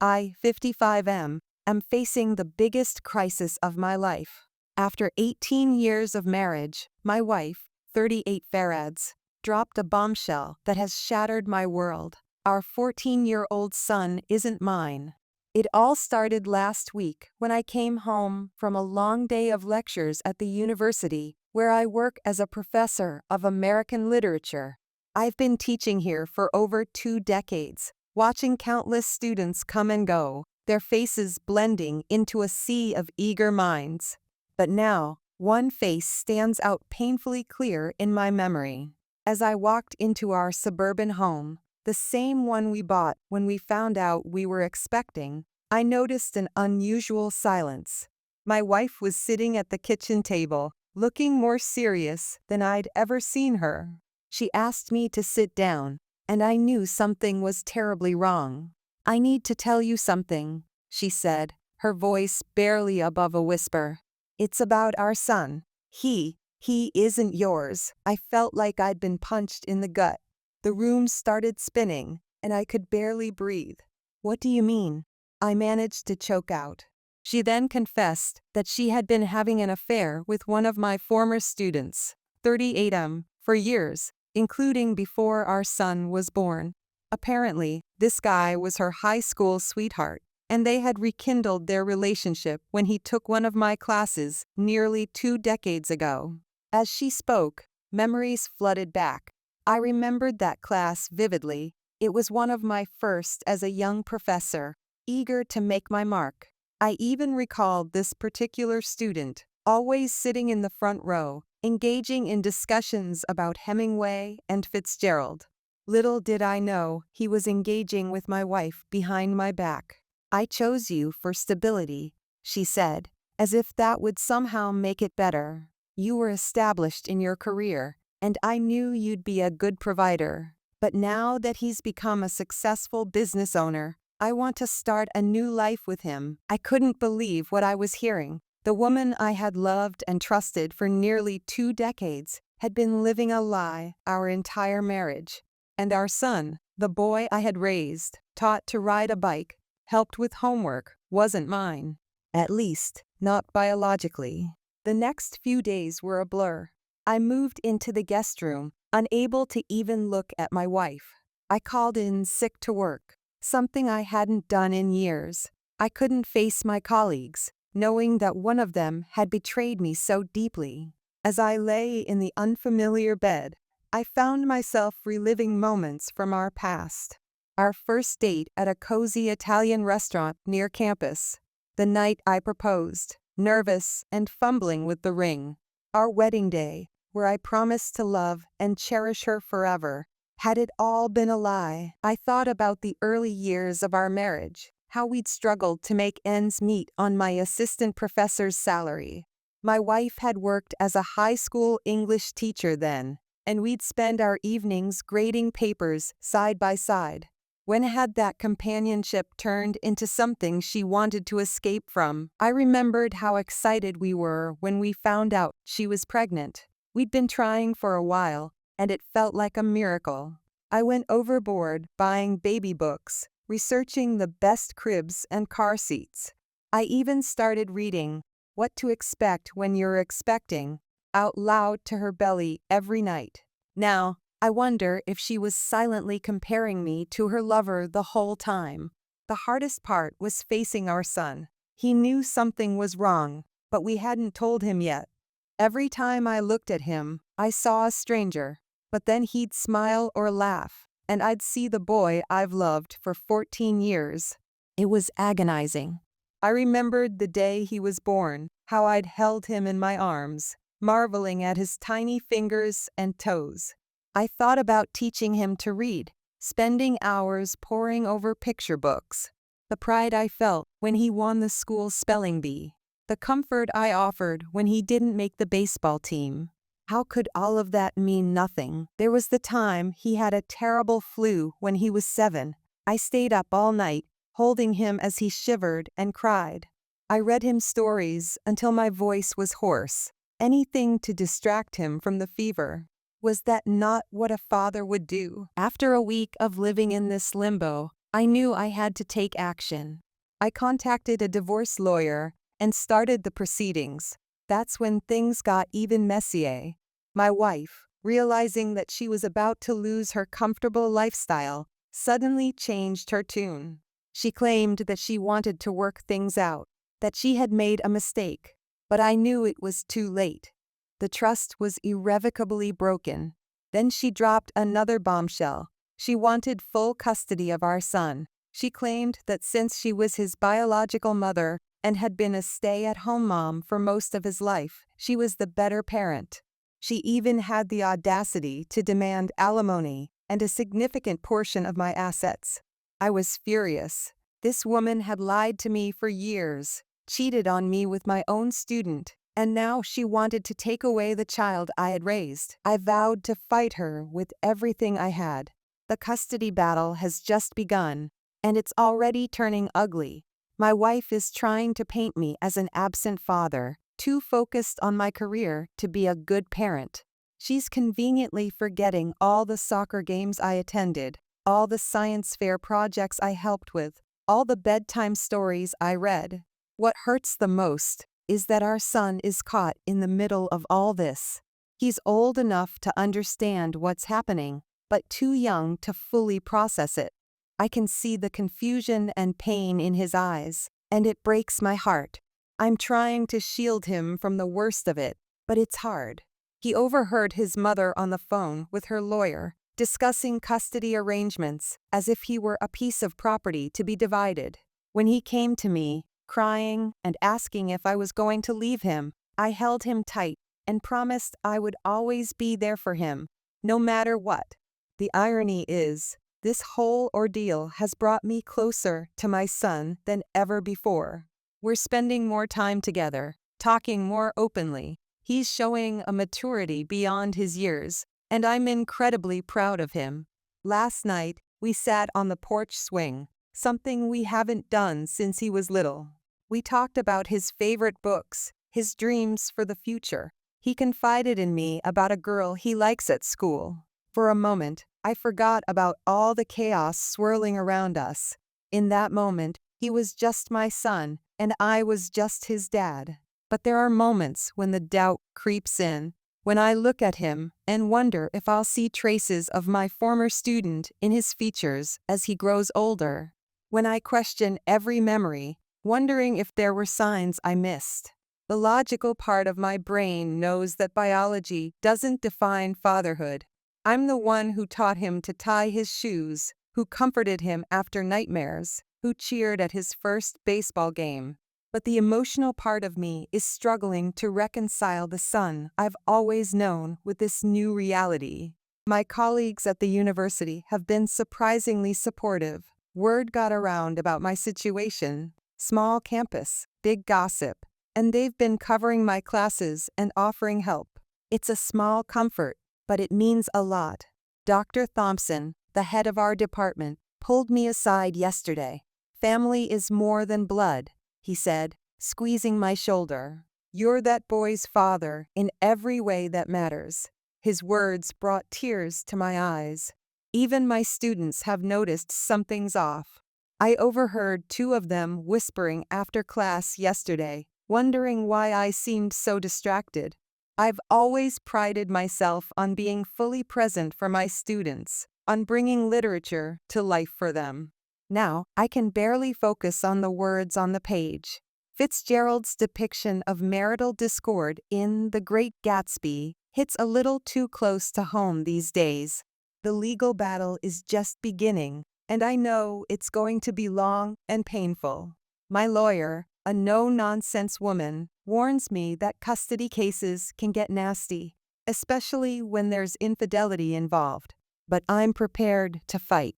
I, 55 am facing the biggest crisis of my life. After 18 years of marriage, my wife, 38 feuds, dropped a bombshell that has shattered my world. Our 14-year-old son isn't mine. It all started last week when I came home from a long day of lectures at the university, where I work as a professor of American literature. I've been teaching here for over 2 decades, watching countless students come and go, their faces blending into a sea of eager minds. But now, one face stands out painfully clear in my memory. As I walked into our suburban home, the same one we bought when we found out we were expecting, I noticed an unusual silence. My wife was sitting at the kitchen table, looking more serious than I'd ever seen her. She asked me to sit down, and I knew something was terribly wrong. "I need to tell you something," she said, her voice barely above a whisper. "It's about our son. He isn't yours." I felt like I'd been punched in the gut. The room started spinning, and I could barely breathe. "What do you mean?" I managed to choke out. She then confessed that she had been having an affair with one of my former students, 38 for years, including before our son was born. Apparently, this guy was her high school sweetheart, and they had rekindled their relationship when he took one of my classes nearly 2 decades ago. As she spoke, memories flooded back. I remembered that class vividly. It was one of my first as a young professor, eager to make my mark. I even recalled this particular student, always sitting in the front row, engaging in discussions about Hemingway and Fitzgerald. Little did I know he was engaging with my wife behind my back. "I chose you for stability," she said, as if that would somehow make it better. "You were established in your career, and I knew you'd be a good provider. But now that he's become a successful business owner, I want to start a new life with him." I couldn't believe what I was hearing. The woman I had loved and trusted for nearly 2 decades had been living a lie our entire marriage. And our son, the boy I had raised, taught to ride a bike, helped with homework, wasn't mine. At least, not biologically. The next few days were a blur. I moved into the guest room, unable to even look at my wife. I called in sick to work, something I hadn't done in years. I couldn't face my colleagues, knowing that one of them had betrayed me so deeply. As I lay in the unfamiliar bed, I found myself reliving moments from our past. Our first date at a cozy Italian restaurant near campus. The night I proposed, nervous and fumbling with the ring. Our wedding day, where I promised to love and cherish her forever. Had it all been a lie? I thought about the early years of our marriage, how we'd struggled to make ends meet on my assistant professor's salary. My wife had worked as a high school English teacher then, and we'd spend our evenings grading papers side by side. When had that companionship turned into something she wanted to escape from? I remembered how excited we were when we found out she was pregnant. We'd been trying for a while, and it felt like a miracle. I went overboard buying baby books, researching the best cribs and car seats. I even started reading What to Expect When You're Expecting out loud to her belly every night. Now, I wonder if she was silently comparing me to her lover the whole time. The hardest part was facing our son. He knew something was wrong, but we hadn't told him yet. Every time I looked at him, I saw a stranger, but then he'd smile or laugh, and I'd see the boy I've loved for 14 years. It was agonizing. I remembered the day he was born, how I'd held him in my arms, marveling at his tiny fingers and toes. I thought about teaching him to read, spending hours poring over picture books. The pride I felt when he won the school spelling bee. The comfort I offered when he didn't make the baseball team. How could all of that mean nothing? There was the time he had a terrible flu when he was 7. I stayed up all night, holding him as he shivered and cried. I read him stories until my voice was hoarse. Anything to distract him from the fever. Was that not what a father would do? After a week of living in this limbo, I knew I had to take action. I contacted a divorce lawyer and started the proceedings. That's when things got even messier. My wife, realizing that she was about to lose her comfortable lifestyle, suddenly changed her tune. She claimed that she wanted to work things out, that she had made a mistake. But I knew it was too late. The trust was irrevocably broken. Then she dropped another bombshell. She wanted full custody of our son. She claimed that since she was his biological mother and had been a stay-at-home mom for most of his life, she was the better parent. She even had the audacity to demand alimony and a significant portion of my assets. I was furious. This woman had lied to me for years, cheated on me with my own student, and now she wanted to take away the child I had raised. I vowed to fight her with everything I had. The custody battle has just begun, and it's already turning ugly. My wife is trying to paint me as an absent father, too focused on my career to be a good parent. She's conveniently forgetting all the soccer games I attended, all the science fair projects I helped with, all the bedtime stories I read. What hurts the most is that our son is caught in the middle of all this. He's old enough to understand what's happening, but too young to fully process it. I can see the confusion and pain in his eyes, and it breaks my heart. I'm trying to shield him from the worst of it, but it's hard. He overheard his mother on the phone with her lawyer, discussing custody arrangements as if he were a piece of property to be divided. When he came to me, crying and asking if I was going to leave him, I held him tight and promised I would always be there for him, no matter what. The irony is, this whole ordeal has brought me closer to my son than ever before. We're spending more time together, talking more openly. He's showing a maturity beyond his years, and I'm incredibly proud of him. Last night, we sat on the porch swing, something we haven't done since he was little. We talked about his favorite books, his dreams for the future. He confided in me about a girl he likes at school. For a moment, I forgot about all the chaos swirling around us. In that moment, he was just my son, and I was just his dad. But there are moments when the doubt creeps in, when I look at him and wonder if I'll see traces of my former student in his features as he grows older. When I question every memory, wondering if there were signs I missed. The logical part of my brain knows that biology doesn't define fatherhood. I'm the one who taught him to tie his shoes, who comforted him after nightmares, who cheered at his first baseball game. But the emotional part of me is struggling to reconcile the son I've always known with this new reality. My colleagues at the university have been surprisingly supportive. Word got around about my situation. Small campus, big gossip, and they've been covering my classes and offering help. It's a small comfort, but it means a lot. Dr. Thompson, the head of our department, pulled me aside yesterday. "Family is more than blood," he said, squeezing my shoulder. "You're that boy's father in every way that matters." His words brought tears to my eyes. Even my students have noticed something's off. I overheard two of them whispering after class yesterday, wondering why I seemed so distracted. I've always prided myself on being fully present for my students, on bringing literature to life for them. Now, I can barely focus on the words on the page. Fitzgerald's depiction of marital discord in The Great Gatsby hits a little too close to home these days. The legal battle is just beginning, and I know it's going to be long and painful. My lawyer, a no-nonsense woman, warns me that custody cases can get nasty, especially when there's infidelity involved. But I'm prepared to fight.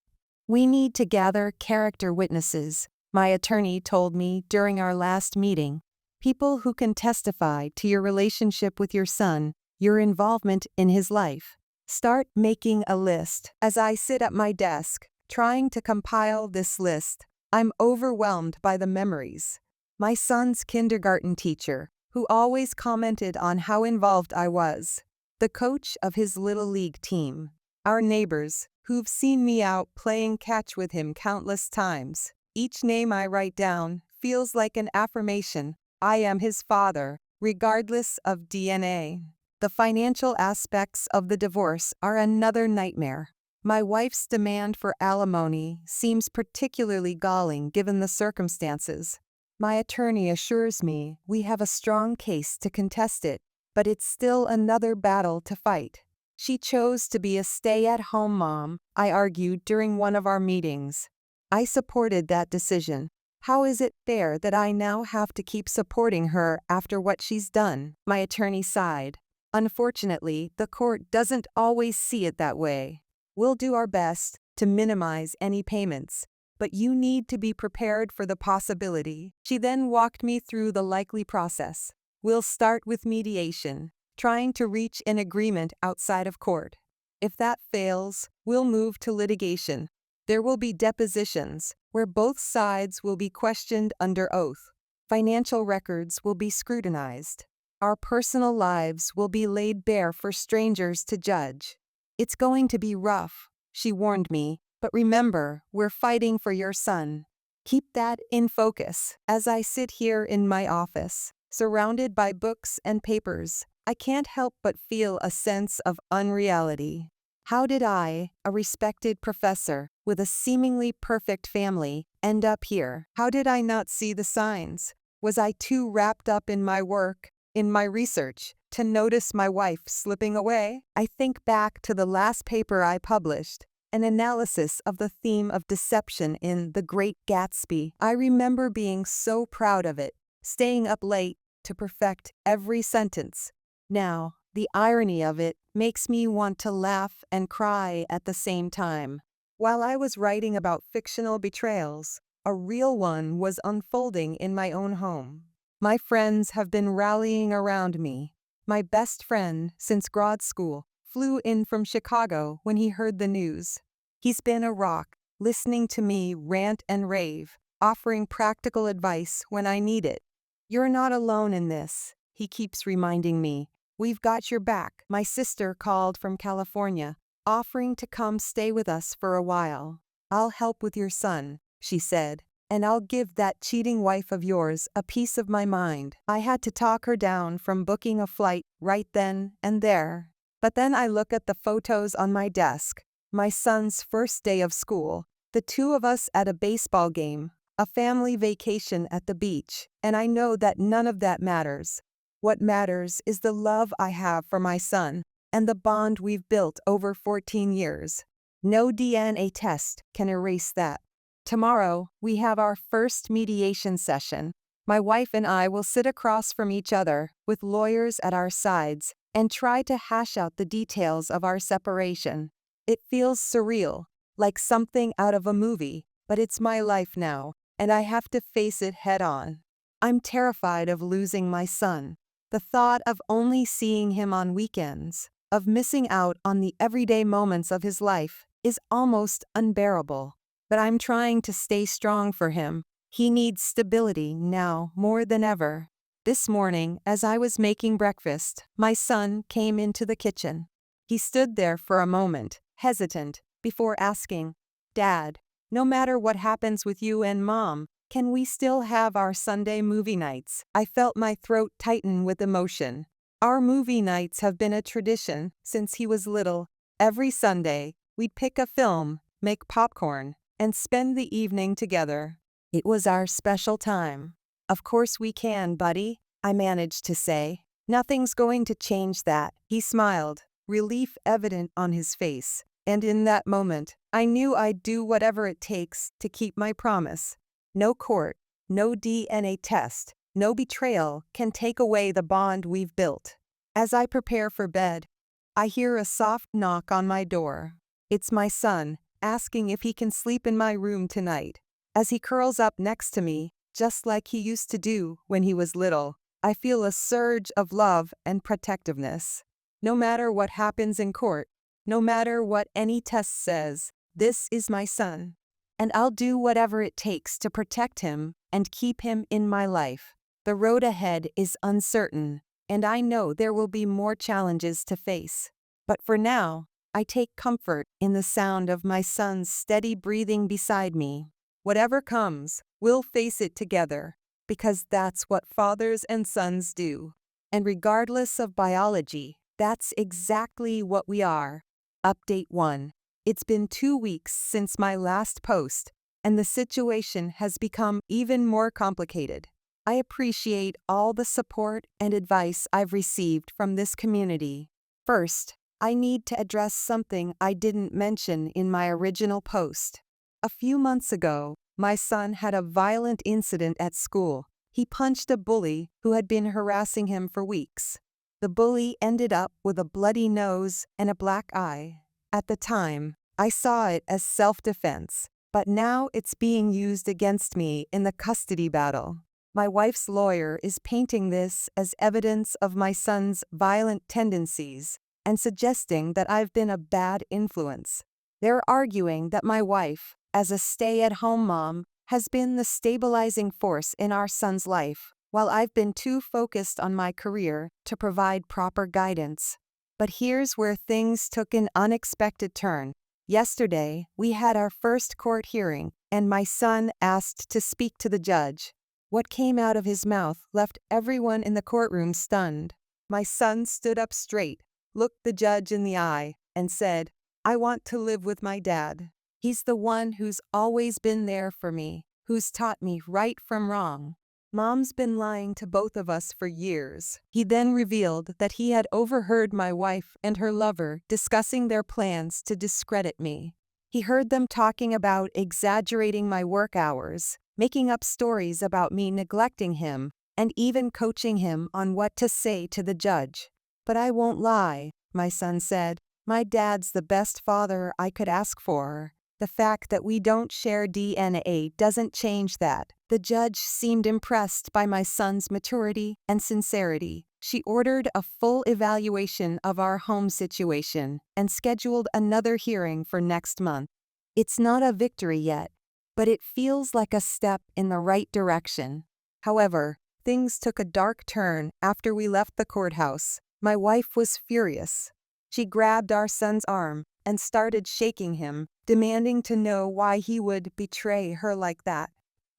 "We need to gather character witnesses," my attorney told me during our last meeting. "People who can testify to your relationship with your son, your involvement in his life." Start making a list. As I sit at my desk, trying to compile this list, I'm overwhelmed by the memories. My son's kindergarten teacher, who always commented on how involved I was. The coach of his little league team. Our neighbors, who've seen me out playing catch with him countless times. Each name I write down feels like an affirmation. I am his father, regardless of DNA. The financial aspects of the divorce are another nightmare. My wife's demand for alimony seems particularly galling given the circumstances. My attorney assures me we have a strong case to contest it, but it's still another battle to fight. She chose to be a stay-at-home mom, I argued during one of our meetings. I supported that decision. How is it fair that I now have to keep supporting her after what she's done? My attorney sighed. Unfortunately, the court doesn't always see it that way. We'll do our best to minimize any payments, but you need to be prepared for the possibility. She then walked me through the likely process. We'll start with mediation, trying to reach an agreement outside of court. If that fails, we'll move to litigation. There will be depositions, where both sides will be questioned under oath. Financial records will be scrutinized. Our personal lives will be laid bare for strangers to judge. It's going to be rough, she warned me, but remember, we're fighting for your son. Keep that in focus. As I sit here in my office, surrounded by books and papers, I can't help but feel a sense of unreality. How did I, a respected professor with a seemingly perfect family, end up here? How did I not see the signs? Was I too wrapped up in my work, in my research, to notice my wife slipping away? I think back to the last paper I published, an analysis of the theme of deception in The Great Gatsby. I remember being so proud of it, staying up late to perfect every sentence. Now, the irony of it makes me want to laugh and cry at the same time. While I was writing about fictional betrayals, a real one was unfolding in my own home. My friends have been rallying around me. My best friend since grad school flew in from Chicago when he heard the news. He's been a rock, listening to me rant and rave, offering practical advice when I need it. You're not alone in this, he keeps reminding me. We've got your back. My sister called from California, offering to come stay with us for a while. I'll help with your son, she said, and I'll give that cheating wife of yours a piece of my mind. I had to talk her down from booking a flight right then and there. But then I look at the photos on my desk, my son's first day of school, the two of us at a baseball game, a family vacation at the beach, and I know that none of that matters. What matters is the love I have for my son and the bond we've built over 14 years. No DNA test can erase that. Tomorrow, we have our first mediation session. My wife and I will sit across from each other with lawyers at our sides and try to hash out the details of our separation. It feels surreal, like something out of a movie, but it's my life now, and I have to face it head on. I'm terrified of losing my son. The thought of only seeing him on weekends, of missing out on the everyday moments of his life, is almost unbearable. But I'm trying to stay strong for him. He needs stability now more than ever. This morning, as I was making breakfast, my son came into the kitchen. He stood there for a moment, hesitant, before asking, "Dad, no matter what happens with you and Mom, can we still have our Sunday movie nights?" I felt my throat tighten with emotion. Our movie nights have been a tradition since he was little. Every Sunday, we'd pick a film, make popcorn, and spend the evening together. It was our special time. "Of course we can, buddy," I managed to say. "Nothing's going to change that." He smiled, relief evident on his face, and in that moment, I knew I'd do whatever it takes to keep my promise. No court, no DNA test, no betrayal can take away the bond we've built. As I prepare for bed, I hear a soft knock on my door. It's my son, asking if he can sleep in my room tonight. As he curls up next to me, just like he used to do when he was little, I feel a surge of love and protectiveness. No matter what happens in court, no matter what any test says, this is my son. And I'll do whatever it takes to protect him and keep him in my life. The road ahead is uncertain, and I know there will be more challenges to face. But for now, I take comfort in the sound of my son's steady breathing beside me. Whatever comes, we'll face it together, because that's what fathers and sons do. And regardless of biology, that's exactly what we are. Update 1. It's been 2 weeks since my last post, and the situation has become even more complicated. I appreciate all the support and advice I've received from this community. First, I need to address something I didn't mention in my original post. A few months ago, my son had a violent incident at school. He punched a bully who had been harassing him for weeks. The bully ended up with a bloody nose and a black eye. At the time, I saw it as self-defense, but now it's being used against me in the custody battle. My wife's lawyer is painting this as evidence of my son's violent tendencies and suggesting that I've been a bad influence. They're arguing that my wife, as a stay-at-home mom, has been the stabilizing force in our son's life, while I've been too focused on my career to provide proper guidance. But here's where things took an unexpected turn. Yesterday, we had our first court hearing, and my son asked to speak to the judge. What came out of his mouth left everyone in the courtroom stunned. My son stood up straight, looked the judge in the eye, and said, "I want to live with my dad. He's the one who's always been there for me, who's taught me right from wrong. Mom's been lying to both of us for years." He then revealed that he had overheard my wife and her lover discussing their plans to discredit me. He heard them talking about exaggerating my work hours, making up stories about me neglecting him, and even coaching him on what to say to the judge. "But I won't lie," my son said. "My dad's the best father I could ask for. The fact that we don't share DNA doesn't change that." The judge seemed impressed by my son's maturity and sincerity. She ordered a full evaluation of our home situation and scheduled another hearing for next month. It's not a victory yet, but it feels like a step in the right direction. However, things took a dark turn after we left the courthouse. My wife was furious. She grabbed our son's arm and started shaking him, demanding to know why he would betray her like that.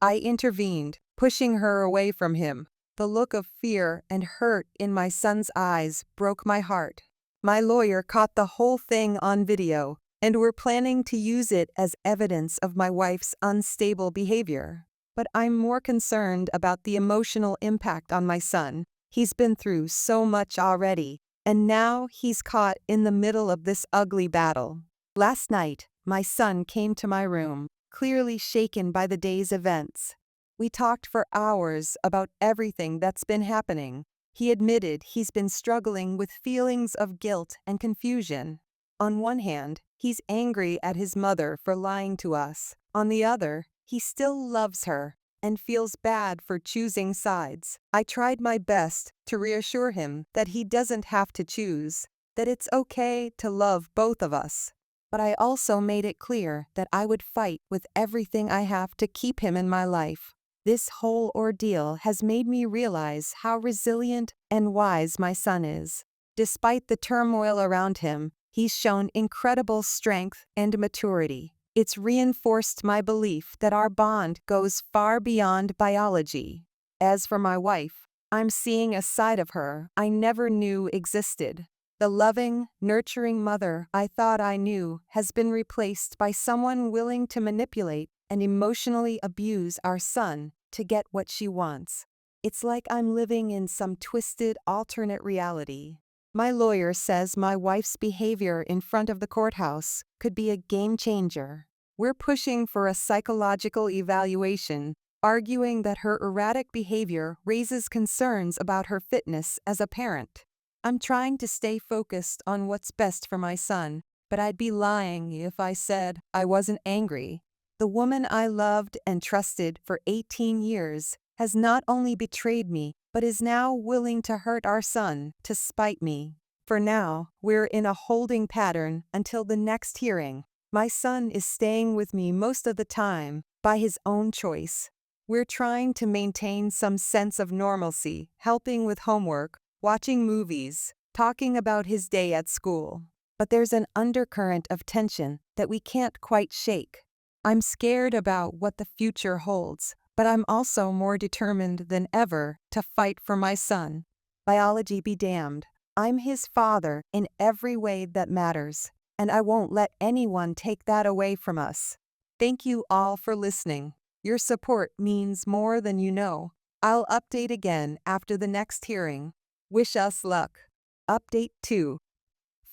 I intervened, pushing her away from him. The look of fear and hurt in my son's eyes broke my heart. My lawyer caught the whole thing on video, and we're planning to use it as evidence of my wife's unstable behavior. But I'm more concerned about the emotional impact on my son. He's been through so much already, and now he's caught in the middle of this ugly battle. Last night, my son came to my room, clearly shaken by the day's events. We talked for hours about everything that's been happening. He admitted he's been struggling with feelings of guilt and confusion. On one hand, he's angry at his mother for lying to us. On the other, he still loves her and feels bad for choosing sides. I tried my best to reassure him that he doesn't have to choose, that it's okay to love both of us. But I also made it clear that I would fight with everything I have to keep him in my life. This whole ordeal has made me realize how resilient and wise my son is. Despite the turmoil around him, he's shown incredible strength and maturity. It's reinforced my belief that our bond goes far beyond biology. As for my wife, I'm seeing a side of her I never knew existed. The loving, nurturing mother I thought I knew has been replaced by someone willing to manipulate and emotionally abuse our son to get what she wants. It's like I'm living in some twisted alternate reality. My lawyer says my wife's behavior in front of the courthouse could be a game changer. We're pushing for a psychological evaluation, arguing that her erratic behavior raises concerns about her fitness as a parent. I'm trying to stay focused on what's best for my son, but I'd be lying if I said I wasn't angry. The woman I loved and trusted for 18 years has not only betrayed me, but is now willing to hurt our son to spite me. For now, we're in a holding pattern until the next hearing. My son is staying with me most of the time, by his own choice. We're trying to maintain some sense of normalcy, helping with homework, watching movies, talking about his day at school. but there's an undercurrent of tension that we can't quite shake. I'm scared about what the future holds, but I'm also more determined than ever to fight for my son. Biology be damned. I'm his father in every way that matters, and I won't let anyone take that away from us. Thank you all for listening. Your support means more than you know. I'll update again after the next hearing. Wish us luck. Update 2.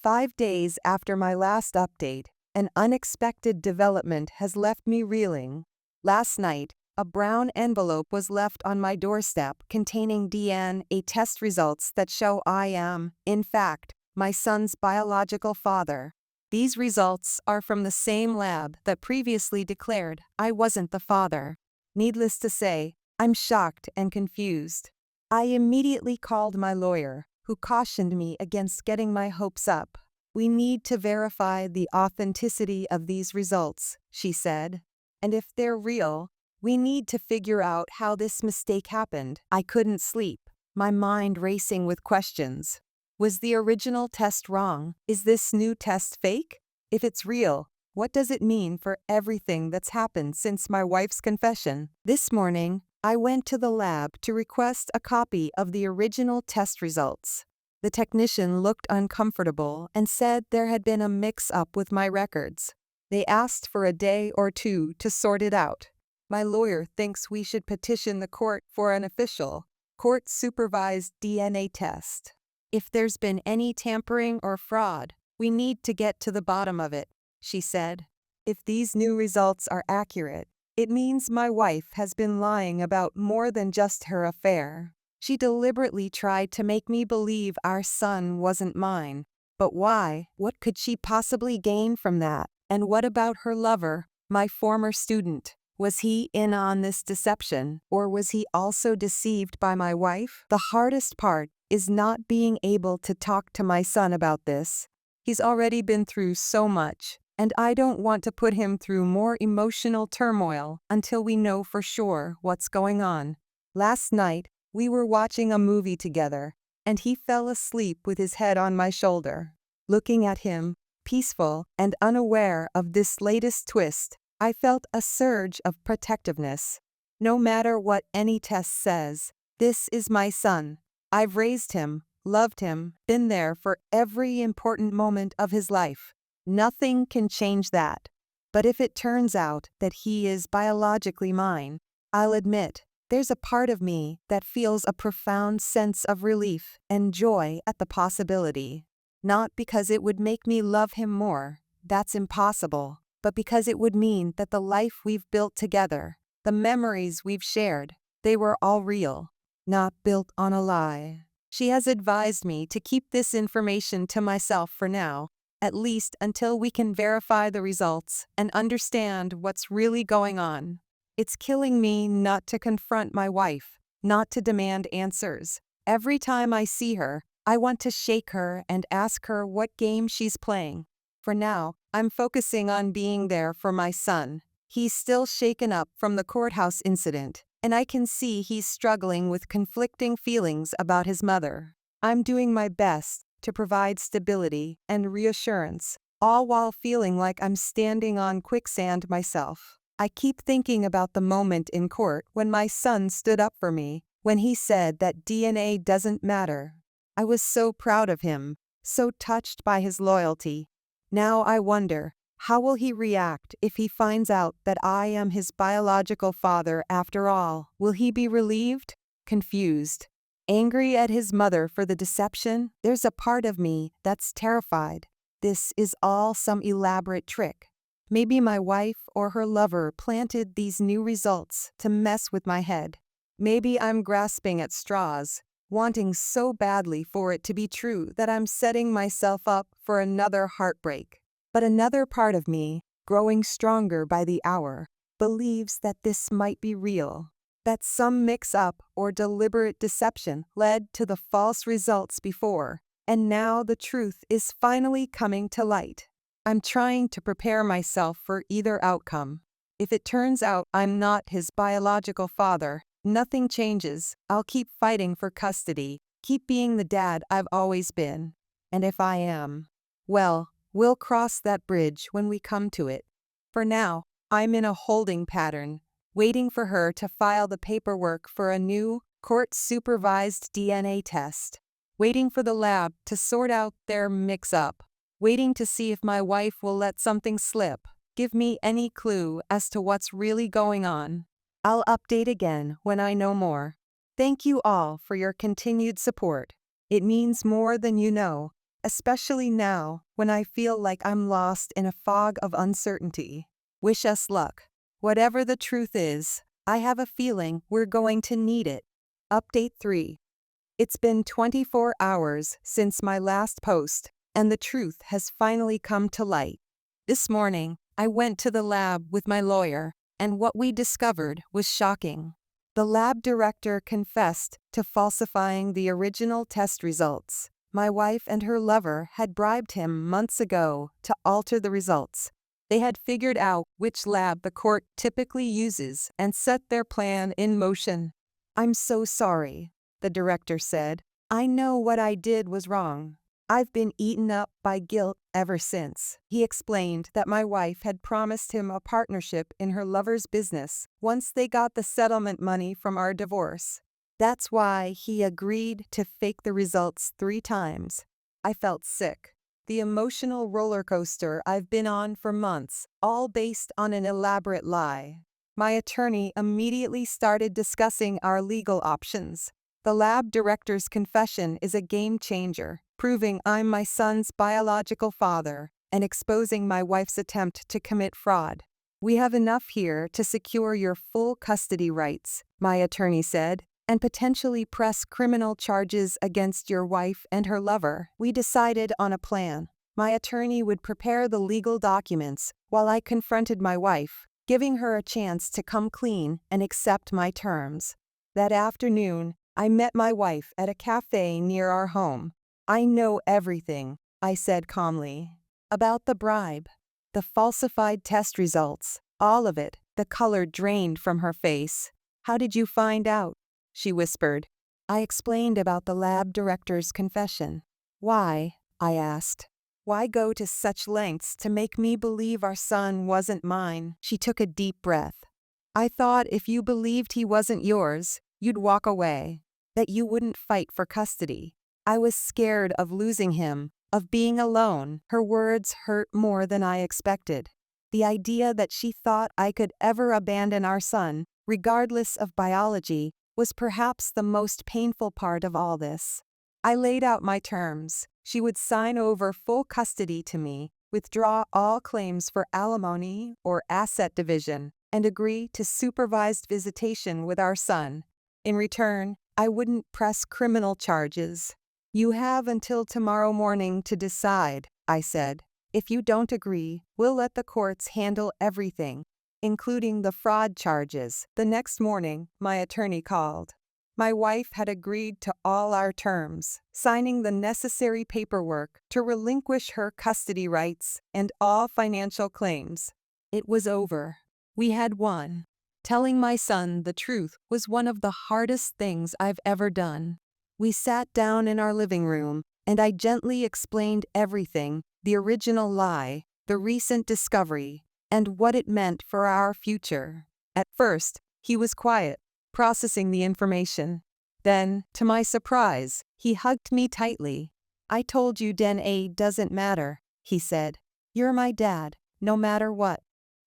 5 days after my last update, an unexpected development has left me reeling. Last night, a brown envelope was left on my doorstep containing DNA test results that show I am, in fact, my son's biological father. These results are from the same lab that previously declared I wasn't the father. Needless to say, I'm shocked and confused. I immediately called my lawyer, who cautioned me against getting my hopes up. We need to verify the authenticity of these results, she said. And if they're real, we need to figure out how this mistake happened. I couldn't sleep, my mind racing with questions. Was the original test wrong? Is this new test fake? If it's real, what does it mean for everything that's happened since my wife's confession? This morning, I went to the lab to request a copy of the original test results. The technician looked uncomfortable and said there had been a mix-up with my records. They asked for a day or two to sort it out. My lawyer thinks we should petition the court for an official, court-supervised DNA test. If there's been any tampering or fraud, we need to get to the bottom of it, she said. If these new results are accurate, it means my wife has been lying about more than just her affair. She deliberately tried to make me believe our son wasn't mine. But why? What could she possibly gain from that? And what about her lover, my former student? Was he in on this deception, or was he also deceived by my wife? The hardest part is not being able to talk to my son about this. He's already been through so much, and I don't want to put him through more emotional turmoil until we know for sure what's going on. Last night, we were watching a movie together, and he fell asleep with his head on my shoulder. Looking at him, peaceful and unaware of this latest twist, I felt a surge of protectiveness. No matter what any test says, this is my son. I've raised him, loved him, been there for every important moment of his life. Nothing can change that. But if it turns out that he is biologically mine, I'll admit, there's a part of me that feels a profound sense of relief and joy at the possibility. Not because it would make me love him more, that's impossible, but because it would mean that the life we've built together, the memories we've shared, they were all real, not built on a lie. She has advised me to keep this information to myself for now, at least until we can verify the results and understand what's really going on. It's killing me not to confront my wife, not to demand answers. Every time I see her, I want to shake her and ask her what game she's playing. For now, I'm focusing on being there for my son. He's still shaken up from the courthouse incident, and I can see he's struggling with conflicting feelings about his mother. I'm doing my best to provide stability and reassurance, all while feeling like I'm standing on quicksand myself. I keep thinking about the moment in court when my son stood up for me, when he said that DNA doesn't matter. I was so proud of him, so touched by his loyalty. Now I wonder, how will he react if he finds out that I am his biological father after all? Will he be relieved? Confused? Angry at his mother for the deception? There's a part of me that's terrified. This is all some elaborate trick. Maybe my wife or her lover planted these new results to mess with my head. Maybe I'm grasping at straws, wanting so badly for it to be true that I'm setting myself up for another heartbreak. But another part of me, growing stronger by the hour, believes that this might be real, that some mix-up or deliberate deception led to the false results before, and now the truth is finally coming to light. I'm trying to prepare myself for either outcome. If it turns out I'm not his biological father, nothing changes. I'll keep fighting for custody, keep being the dad I've always been. And if I am, well, We'll cross that bridge when we come to it. For now, I'm in a holding pattern, waiting for her to file the paperwork for a new, court-supervised DNA test, waiting for the lab to sort out their mix-up, waiting to see if my wife will let something slip, give me any clue as to what's really going on. I'll update again when I know more. Thank you all for your continued support. It means more than you know, especially now when I feel like I'm lost in a fog of uncertainty. Wish us luck. Whatever the truth is, I have a feeling we're going to need it. Update 3. It's been 24 hours since my last post, and the truth has finally come to light. This morning, I went to the lab with my lawyer, and what we discovered was shocking. The lab director confessed to falsifying the original test results. My wife and her lover had bribed him months ago to alter the results. They had figured out which lab the court typically uses and set their plan in motion. "I'm so sorry," the director said. "I know what I did was wrong. I've been eaten up by guilt ever since." He explained that my wife had promised him a partnership in her lover's business once they got the settlement money from our divorce. That's why he agreed to fake the results 3 times. I felt sick. The emotional roller coaster I've been on for months, all based on an elaborate lie. My attorney immediately started discussing our legal options. The lab director's confession is a game changer, proving I'm my son's biological father and exposing my wife's attempt to commit fraud. "We have enough here to secure your full custody rights," my attorney said, "and potentially press criminal charges against your wife and her lover." We decided on a plan. My attorney would prepare the legal documents while I confronted my wife, giving her a chance to come clean and accept my terms. That afternoon, I met my wife at a cafe near our home. "I know everything," I said calmly. "About the bribe, the falsified test results, all of it." The color drained from her face. "How did you find out?" she whispered. I explained about the lab director's confession. "Why?" I asked. "Why go to such lengths to make me believe our son wasn't mine?" She took a deep breath. "I thought if you believed he wasn't yours, you'd walk away, that you wouldn't fight for custody. I was scared of losing him, of being alone." Her words hurt more than I expected. The idea that she thought I could ever abandon our son, regardless of biology, was perhaps the most painful part of all this. I laid out my terms. She would sign over full custody to me, withdraw all claims for alimony or asset division, and agree to supervised visitation with our son. In return, I wouldn't press criminal charges. "You have until tomorrow morning to decide," I said. "If you don't agree, we'll let the courts handle everything, including the fraud charges." The next morning, my attorney called. My wife had agreed to all our terms, signing the necessary paperwork to relinquish her custody rights and all financial claims. It was over. We had won. Telling my son the truth was one of the hardest things I've ever done. We sat down in our living room, and I gently explained everything: the original lie, the recent discovery, and what it meant for our future. At first, he was quiet, processing the information. Then, to my surprise, he hugged me tightly. "I told you DNA doesn't matter," he said. "You're my dad, no matter what.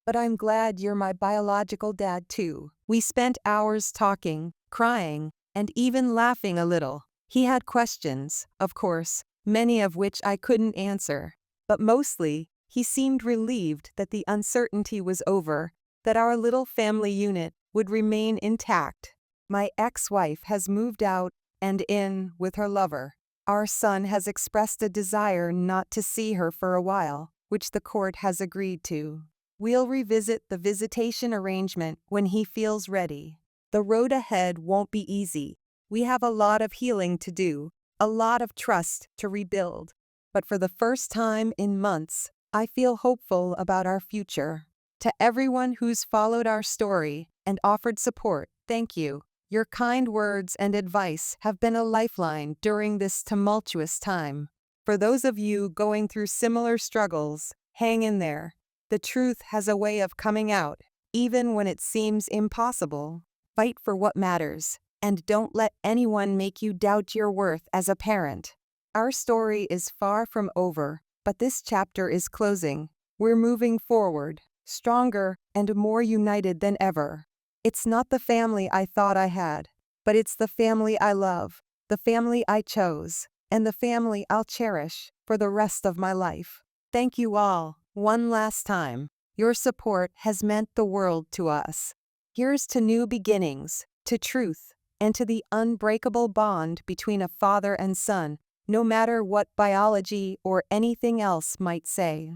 But I'm glad you're my biological dad too." We spent hours talking, crying, and even laughing a little. He had questions, of course, many of which I couldn't answer. But mostly, he seemed relieved that the uncertainty was over, that our little family unit would remain intact. My ex-wife has moved out and in with her lover. Our son has expressed a desire not to see her for a while, which the court has agreed to. We'll revisit the visitation arrangement when he feels ready. The road ahead won't be easy. We have a lot of healing to do, a lot of trust to rebuild. But for the first time in months, I feel hopeful about our future. To everyone who's followed our story and offered support, thank you. Your kind words and advice have been a lifeline during this tumultuous time. For those of you going through similar struggles, hang in there. The truth has a way of coming out, even when it seems impossible. Fight for what matters, and don't let anyone make you doubt your worth as a parent. Our story is far from over, but this chapter is closing. We're moving forward, stronger and more united than ever. It's not the family I thought I had, but it's the family I love, the family I chose, and the family I'll cherish for the rest of my life. Thank you all, one last time. Your support has meant the world to us. Here's to new beginnings, to truth, and to the unbreakable bond between a father and son, no matter what biology or anything else might say.